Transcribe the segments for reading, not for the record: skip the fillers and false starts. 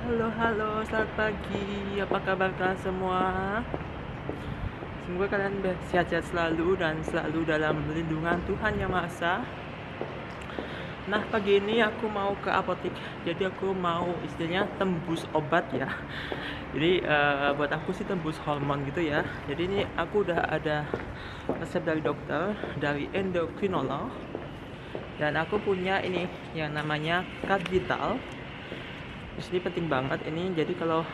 Halo, halo, selamat pagi. Apa kabar kalian semua? Semoga kalian sehat-sehat selalu dan selalu dalam lindungan Tuhan Yang Maha Esa. Nah, pagi ini aku mau ke apotek. Jadi aku mau istilahnya tembus obat ya. Jadi buat aku sih tembus hormon gitu ya. Jadi ini aku udah ada resep dari dokter, dari endokrinolog. Dan aku punya ini yang namanya Kad Vital. Di sini penting banget ini. Jadi kalau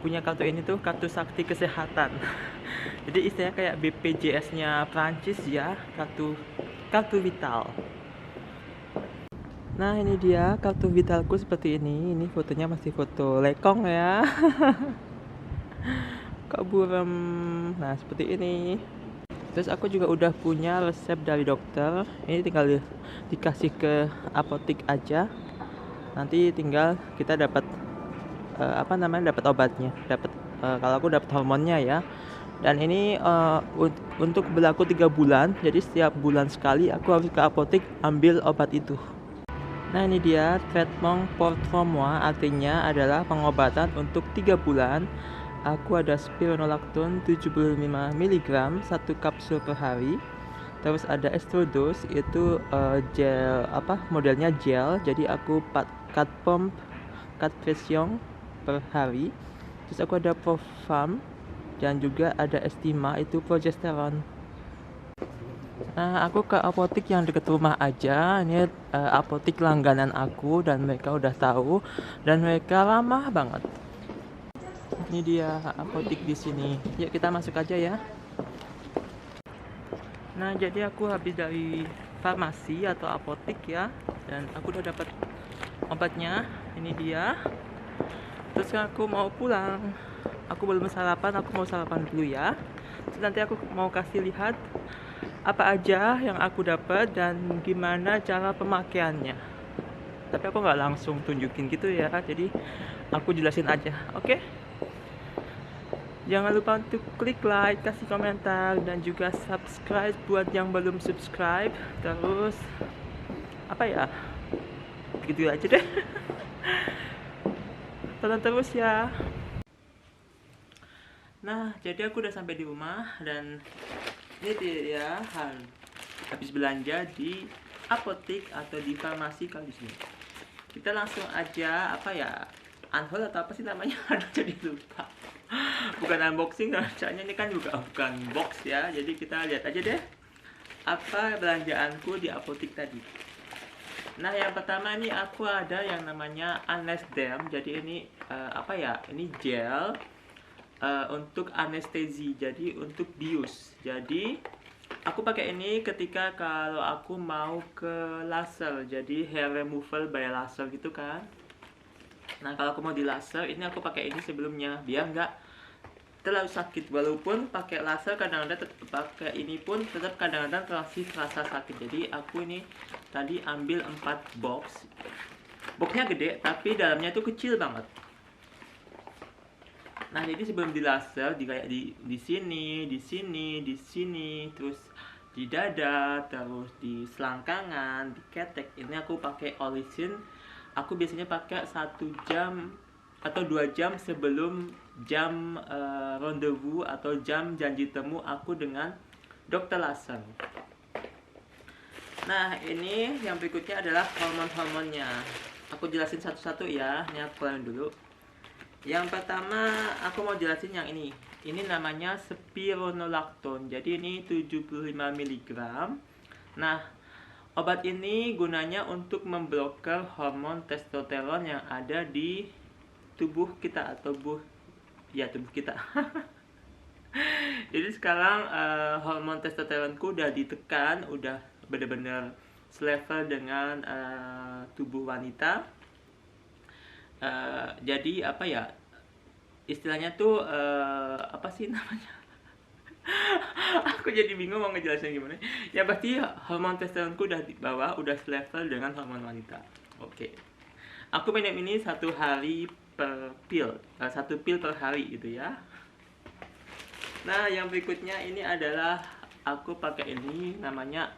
punya kartu ini tuh kartu sakti kesehatan. Jadi istilahnya kayak BPJS-nya Prancis ya, kartu vital. Nah, ini dia kartu vitalku seperti ini. Ini fotonya masih foto lekong ya. Kok buram. Nah, seperti ini. Terus aku juga udah punya resep dari dokter. Ini tinggal dikasih ke apotek aja. Nanti tinggal kita dapat dapat obatnya, dapat kalau aku dapat hormonnya ya. Dan ini untuk berlaku 3 bulan. Jadi setiap bulan sekali aku harus ke apotek ambil obat itu. Nah, ini dia traitement pour 3 mois, artinya adalah pengobatan untuk 3 bulan. Aku ada spironolactone 75 mg 1 kapsul per hari. Terus ada Estrodose, itu gel modelnya gel. Jadi aku 4 pump 4 pression per hari. Terus aku ada Profam dan juga ada Estima, itu progesteron. Nah, aku ke apotek yang dekat rumah aja. Ini apotek langganan aku dan mereka udah tahu dan mereka ramah banget. Ini dia apotek di sini. Yuk kita masuk aja ya. Nah, jadi aku habis dari farmasi atau apotek ya, dan aku udah dapat obatnya. Ini dia. Terus aku mau pulang. Aku belum sarapan, aku mau sarapan dulu ya. Terus nanti aku mau kasih lihat apa aja yang aku dapat dan gimana cara pemakaiannya. Tapi aku nggak langsung tunjukin gitu ya, jadi aku jelasin aja, oke? Jangan lupa untuk klik like, kasih komentar, dan juga subscribe buat yang belum subscribe. Terus apa ya? Gitu aja deh. Tonton terus ya. Nah, jadi aku udah sampai di rumah dan ini dia habis belanja di apotek atau di farmasi kalau di sini. Kita langsung aja unhaul atau apa sih namanya? Aduh, jadi lupa. Bukan unboxing caranya, ini kan juga bukan box ya. Jadi kita lihat aja deh apa belanjaanku di apotek tadi. Nah, yang pertama ini aku ada yang namanya Anesderm. Jadi ini ini gel untuk anestesi, jadi untuk bius. Jadi aku pakai ini ketika kalau aku mau ke laser, jadi hair removal by laser gitu kan. Nah, kalau aku mau di laser, ini aku pakai ini sebelumnya biar nggak terlalu sakit. Walaupun pakai laser kadang-kadang pakai ini pun tetap kadang-kadang terasa sakit. Jadi aku ini tadi ambil 4 box. Boxnya gede tapi dalamnya itu kecil banget. Nah, jadi sebelum di laser di sini, di sini, di sini, terus di dada, terus di selangkangan, di ketek. Ini aku pakai olisin. Aku biasanya pakai 1 jam atau 2 jam sebelum jam rendezvous atau jam janji temu aku dengan dokter laser. Nah, ini yang berikutnya adalah hormon-hormonnya. Aku jelasin satu-satu ya. Ini aku keluarin dulu. Yang pertama aku mau jelasin yang ini. Ini namanya spironolactone. Jadi ini 75 mg. Nah, obat ini gunanya untuk memblokir hormon testosteron yang ada di tubuh kita atau tubuh kita. Jadi sekarang hormon testosteronku udah ditekan, udah benar-benar selevel dengan tubuh wanita. Jadi istilahnya tuh apa sih namanya? Aku jadi bingung mau ngejelasin gimana. Ya pasti hormon testosteronku udah di bawah, udah selevel dengan hormon wanita. Oke. Aku minum ini 1 hari per pil, 1 pil per hari gitu ya. Nah, yang berikutnya ini adalah aku pakai ini namanya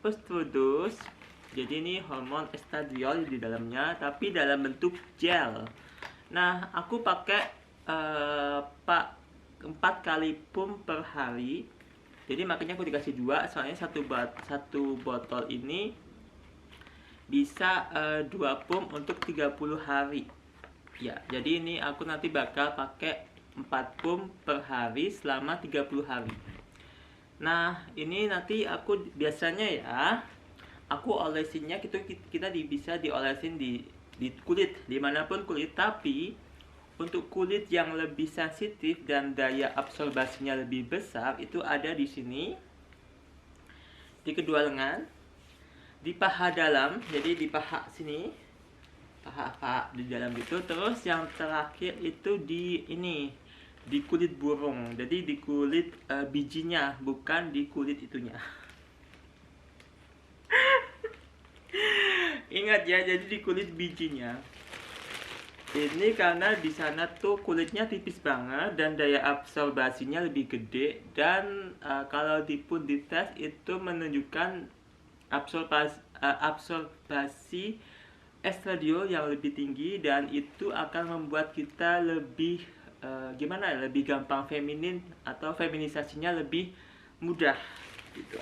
Estrodose. Jadi ini hormon estradiol di dalamnya, tapi dalam bentuk gel. Nah, aku pakai pak 4 kali pump per hari. Jadi makanya aku dikasih 2, soalnya satu botol ini bisa 2 pump untuk 30 hari. Ya, jadi ini aku nanti bakal pakai 4 pump per hari selama 30 hari. Nah, ini nanti aku biasanya ya, aku olesinnya gitu, kita bisa diolesin di kulit, dimanapun kulit. Tapi untuk kulit yang lebih sensitif dan daya absorbasinya lebih besar, itu ada di sini, di kedua lengan, di paha dalam, jadi di paha sini, paha di dalam gitu. Terus yang terakhir itu di ini, di kulit burung, jadi di kulit bijinya, bukan di kulit itunya. Ingat ya, jadi di kulit bijinya. Ini karena di sana tuh kulitnya tipis banget dan daya absorbasinya lebih gede, dan kalau dipun dites itu menunjukkan absorbasi estradiol yang lebih tinggi, dan itu akan membuat kita lebih gimana ya, lebih gampang feminin atau feminisasinya lebih mudah gitu.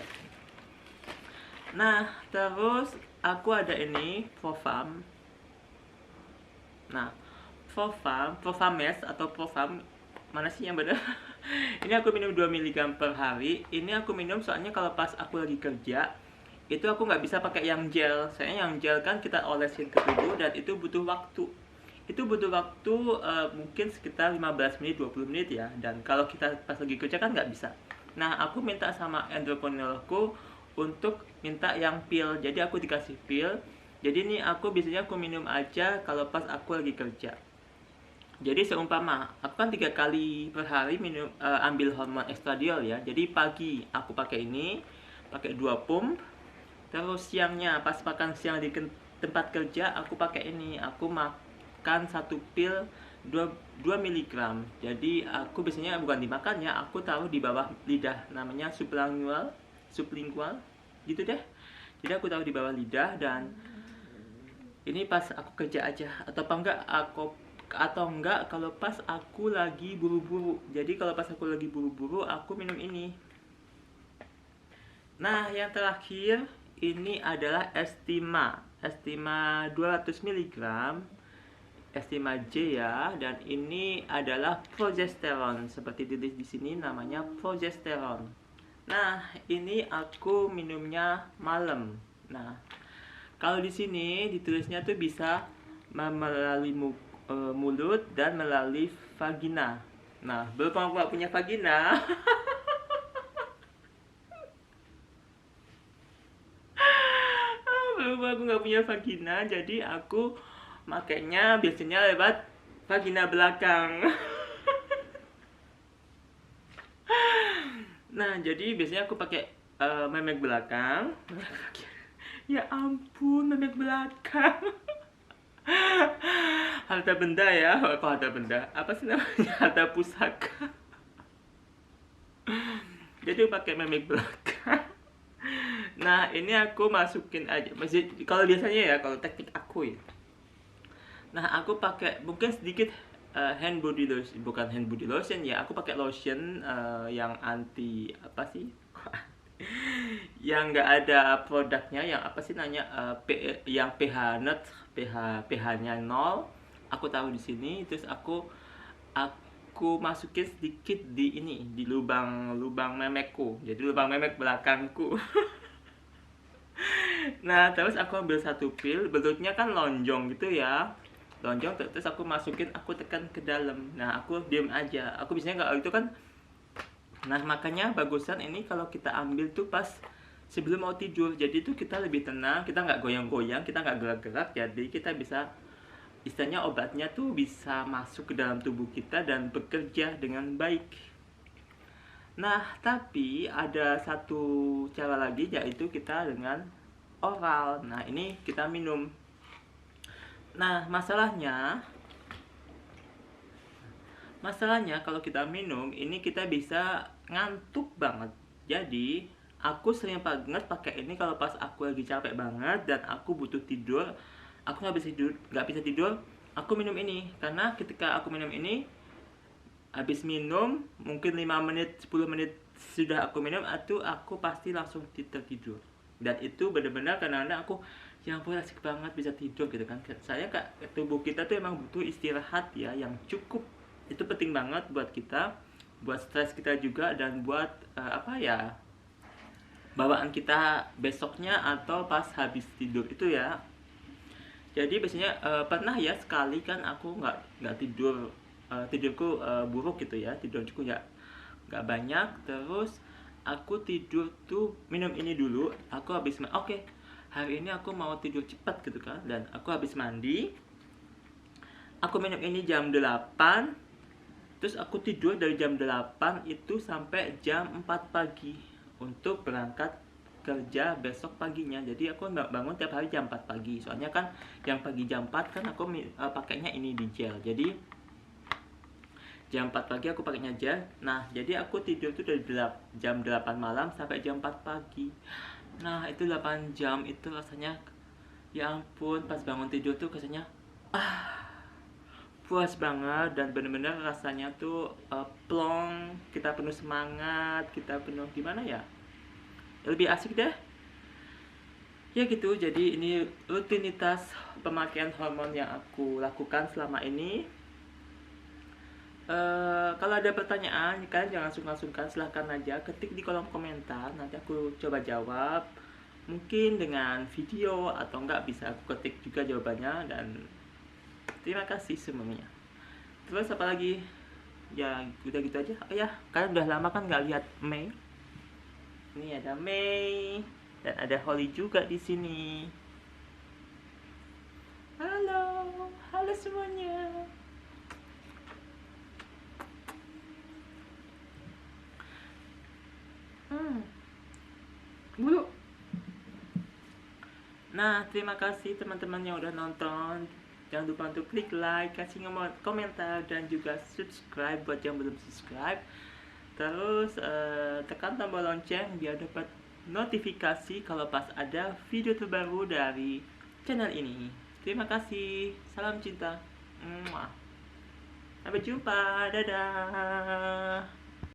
Nah, terus aku ada ini Profarm. Nah, Profames atau Profam, mana sih yang benar? Ini aku minum 2 mg per hari. Ini aku minum soalnya kalau pas aku lagi kerja, itu aku nggak bisa pakai yang gel. Soalnya yang gel kan kita olesin ke tubuh dan itu butuh waktu. Itu butuh waktu mungkin sekitar 15 menit, 20 menit ya. Dan kalau kita pas lagi kerja kan nggak bisa. Nah, aku minta sama endokrinologku untuk minta yang pil. Jadi aku dikasih pil. Jadi ini aku biasanya aku minum aja kalau pas aku lagi kerja. Jadi seumpama aku kan 3 kali per hari minum ambil hormon estradiol ya. Jadi pagi aku pakai ini, pakai 2 pump. Terus siangnya pas makan siang di tempat kerja aku pakai ini. Aku makan 1 pil 2 mg. Jadi aku biasanya bukan dimakan ya, aku taruh di bawah lidah, namanya sublingual gitu deh. Jadi aku taruh di bawah lidah, dan ini pas aku kerja aja, atau enggak kalau pas aku lagi buru-buru. Jadi kalau pas aku lagi buru-buru aku minum ini. Nah, yang terakhir ini adalah Estima 200 mg, Estima J ya, dan ini adalah progesteron, seperti ditulis di sini namanya progesteron. Nah, ini aku minumnya malam. Nah, kalau di sini ditulisnya tuh bisa melalui mulut dan melalui vagina. Nah, berhubung aku gak punya vagina, berhubung aku gak punya vagina, jadi aku makainya biasanya lewat vagina belakang. Nah, jadi biasanya aku pakai memek belakang. Ya ampun, memek belakang. Harta benda ya, kok harta benda? Apa sih namanya? Harta pusaka. Jadi aku pakai memek belakang. Nah, ini aku masukin aja. Kalau biasanya ya, kalau teknik aku ya. Nah, aku pakai mungkin sedikit hand body lotion, bukan hand body lotion ya. Aku pakai lotion yang anti apa sih? Yang nggak ada produknya, yang apa sih nanya, yang pH net, pH-nya 0. Aku taruh di sini, terus aku masukin sedikit di ini, di lubang memekku. Jadi lubang memek belakangku. Nah, terus aku ambil 1 pil, bentuknya kan lonjong gitu ya. Lonjong, terus aku masukin, aku tekan ke dalam. Nah, aku diem aja. Aku biasanya nggak itu kan. Nah, makanya bagusan ini kalau kita ambil tuh pas sebelum mau tidur. Jadi tuh kita lebih tenang, kita nggak goyang-goyang, kita nggak gerak-gerak. Jadi kita bisa, istilahnya obatnya tuh bisa masuk ke dalam tubuh kita dan bekerja dengan baik. Nah, tapi ada satu cara lagi, yaitu kita dengan oral. Nah, ini kita minum. Nah, masalahnya kalau kita minum ini kita bisa ngantuk banget. Jadi aku sering banget pakai ini kalau pas aku lagi capek banget dan aku butuh tidur. Aku nggak bisa tidur aku minum ini karena ketika aku minum ini, habis minum mungkin 5 menit 10 menit sudah aku minum, itu aku pasti langsung tertidur. Dan itu benar-benar kadang-kadang aku yang asik banget bisa tidur gitu kan. Saya kak, tubuh kita tuh emang butuh istirahat ya yang cukup. Itu penting banget buat kita, buat stres kita juga, dan buat apa ya, bawaan kita besoknya atau pas habis tidur itu ya. Jadi biasanya pernah ya sekali kan aku nggak tidur, tidurku buruk gitu ya, tidurku ya nggak banyak. Terus aku tidur tuh minum ini dulu, aku habis oke, hari ini aku mau tidur cepat gitu kan, dan aku habis mandi, aku minum ini jam 8, terus aku tidur dari jam 8 itu sampai jam 4 pagi untuk berangkat kerja besok paginya. Jadi aku nggak bangun tiap hari jam 4 pagi, soalnya kan yang pagi jam 4 kan aku pakainya ini di gel. Jadi jam 4 pagi aku pakainya gel. Nah jadi aku tidur tuh dari jam 8 malam sampai jam 4 pagi. Nah itu 8 jam itu rasanya, ya ampun, pas bangun tidur tuh rasanya puas banget, dan bener-bener rasanya tuh plong, kita penuh semangat, kita penuh gimana ya, lebih asik deh ya gitu. Jadi ini rutinitas pemakaian hormon yang aku lakukan selama ini. Kalau ada pertanyaan kalian jangan sungkan-sungkan, silahkan aja ketik di kolom komentar, nanti aku coba jawab, mungkin dengan video atau enggak bisa aku ketik juga jawabannya. Dan terima kasih semuanya. Terus apa lagi, ya udah gitu aja. Oh ya, kalian udah lama kan nggak lihat Mei. Ini ada Mei dan ada Holly juga di sini. Halo, halo semuanya. Bulu. Nah, terima kasih teman-teman yang udah nonton. Jangan lupa untuk klik like, kasih komentar, dan juga subscribe buat yang belum subscribe. Terus tekan tombol lonceng biar dapat notifikasi kalau pas ada video terbaru dari channel ini. Terima kasih, salam cinta. Sampai jumpa, dadah.